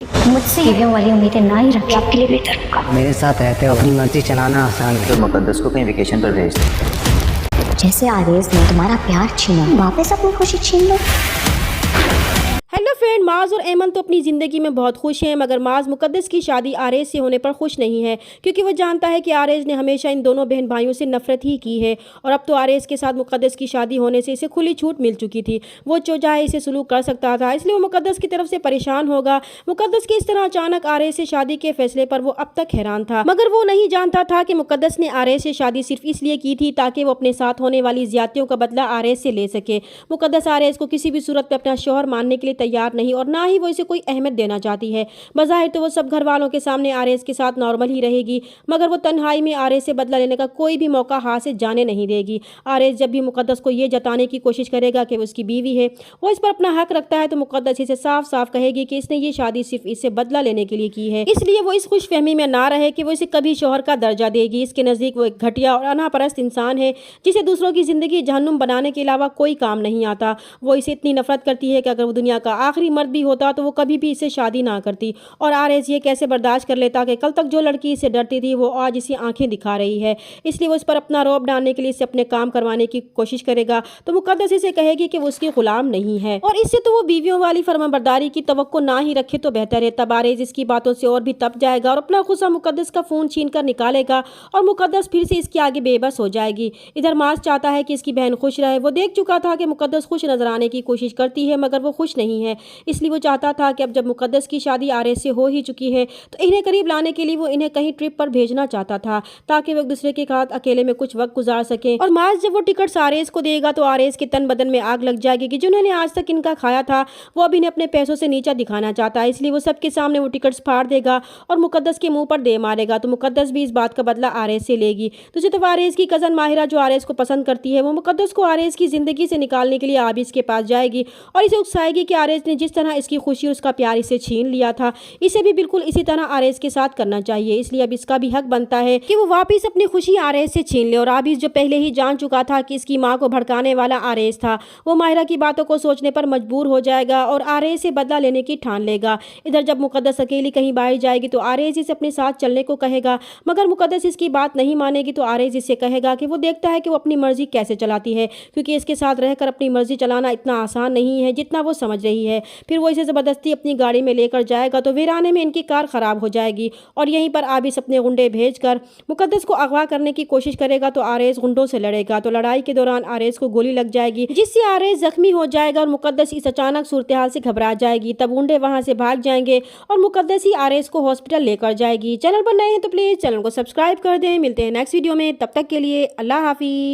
मुझसे टीवियों वाली उम्मीदें ना ही रखें, आपके लिए बेहतर होगा। मेरे साथ रहते हो अपनी मर्जी चलाना आसान है। तो मुकद्दस को कहीं वेकेशन पर भेज दे। जैसे आरेज ने तुम्हारा प्यार छीना, वापस अपनी खुशी छीन लो। हेलो फ्रेंड, माज और एमन तो अपनी ज़िंदगी में बहुत खुश हैं, मगर माज मुकद्दस की शादी आरेज से होने पर खुश नहीं है, क्योंकि वो जानता है कि आरेज ने हमेशा इन दोनों बहन भाइयों से नफरत ही की है। और अब तो आरेज के साथ मुकद्दस की शादी होने से इसे खुली छूट मिल चुकी थी। वो जो चाहे इसे सुलूक कर सकता था, इसलिए वो मुकद्दस की तरफ से परेशान होगा। मुकद्दस की इस तरह अचानक आरेज से शादी के फैसले पर वो अब तक हैरान था, मगर वो नहीं जानता था कि मुकद्दस ने आरेज से शादी सिर्फ इसलिए की थी ताकि वो अपने साथ होने वाली ज्यादतियों का बदला आरेज से ले सके। मुकद्दस आरेज को किसी भी सूरत में अपना शौहर मानने के लिए तैयार नहीं और ना ही वो इसे कोई अहमियत देना चाहती है। बज़ाहिर तो वो सब घर वालों के सामने आरेज के साथ नॉर्मल ही रहेगी, मगर वो तन्हाई में आरेज से बदला लेने का कोई भी मौका हाथ से जाने नहीं देगी। आरेज जब भी मुकद्दस को ये जताने की कोशिश करेगा कि वो उसकी बीवी है, वो इस पर अपना हक रखता है, तो मुकद्दस इसे साफ साफ कहेगी कि इसने ये शादी सिर्फ इससे बदला लेने के लिए की है। इसलिए वो इस खुश फहमी में ना रहे कि वो इसे कभी शौहर का दर्जा देगी। इसके नज़दीक वो एक घटिया और अनापरस्त इंसान है, जिसे दूसरों की जिंदगी जहन्नुम बनाने के अलावा कोई काम नहीं आता। वो इसे इतनी नफरत करती है कि अगर वो दुनिया का आखिरी मर्द भी होता तो वो कभी भी इससे शादी ना करती। और आरेज ये कैसे बर्दाश्त कर लेता कि कल तक जो लड़की इससे डरती थी वो आज इसी आंखें दिखा रही है। इसलिए वो इस पर अपना रौब डालने के लिए इसे अपने काम करवाने की कोशिश करेगा, तो मुकद्दस इसे कहेगी कि वो उसकी गुलाम नहीं है, और इससे तो वो बीवियों वाली फरमाबरदारी की तवक्को ना ही रखे तो बेहतर है। तब आरेज इसकी बातों से और भी तप जाएगा और अपना गुस्सा मुकद्दस का फोन छीन कर निकालेगा, और मुकद्दस फिर से इसके आगे बेबस हो जाएगी। इधर माज चाहता है कि इसकी बहन खुश रहे। वो देख चुका था कि मुकद्दस खुश नजर आने की कोशिश करती है, मगर वो खुश नहीं है। इसलिए वो चाहता था कि अब जब मुकद्दस की शादी आरेज से हो ही चुकी है, तो इन्हें करीब लाने के लिए वो इन्हें कहीं ट्रिप पर भेजना चाहता था, ताकि वो एक दूसरे के साथ अकेले में कुछ वक्त गुजार सके। और माज जब वो टिकट आरेज को देगा तो आरेज के तन बदन में आग लग जाएगी कि जिन्होंने आज तक इनका खाया था वो अब इन्हें अपने पैसों से नीचा दिखाना चाहता है। इसलिए वो सबके सामने वो टिकट्स फाड़ देगा और मुकद्दस के मुंह पर दे मारेगा, तो मुकद्दस भी इस बात का बदला आरेज से लेगी। दूसरी तरफ आरेज की कजन माहिरा, जो आरेज को पसंद करती है, वो मुकद्दस को आरेज की जिंदगी से निकालने के लिए आबिस के पास जाएगी और इसे उकसाएगी कि आरेज ने जिस तरह इसकी खुशी और उसका प्यार इसे छीन लिया था, इसे भी बिल्कुल इसी तरह आरेज के साथ करना चाहिए। इसलिए अब इसका भी हक बनता है कि वो वापस अपनी खुशी आरेज से छीन ले। और आबिस जो पहले ही जान चुका था कि इसकी माँ को भड़काने वाला आरेज था, वो माहिरा की बातों को सोचने पर मजबूर हो जाएगा और आरेज से बदला लेने की ठान लेगा। इधर जब मुकद्दस अकेली कहीं बाहर जाएगी तो आरेज इसे अपने साथ चलने को कहेगा, मगर मुकद्दस इसकी बात नहीं मानेगी, तो आरेज इससे कहेगा कि वो देखता है कि वो अपनी मर्जी कैसे चलाती है, क्योंकि इसके साथ रहकर अपनी मर्जी चलाना इतना आसान नहीं है जितना वो समझ रही है। फिर वो इसे जबरदस्ती अपनी गाड़ी में लेकर जाएगा, तो वीराने में इनकी कार खराब हो जाएगी और यहीं पर आबिस अपने गुंडे भेजकर मुकद्दस को अगवा करने की कोशिश करेगा, तो आरेज गुंडों से लड़ेगा। तो लड़ाई के दौरान आरेज को गोली लग जाएगी, जिससे आरेज जख्मी हो जाएगा और मुकद्दस इस अचानक सूरत-ए-हाल से घबरा जाएगी। तब गुंडे वहां से भाग जाएंगे और मुकद्दस ही आरेज को हॉस्पिटल लेकर जाएगी। चैनल पर नए हैं तो प्लीज चैनल को सब्सक्राइब कर दें। मिलते हैं नेक्स्ट वीडियो में, तब तक के लिए अल्लाह हाफिज।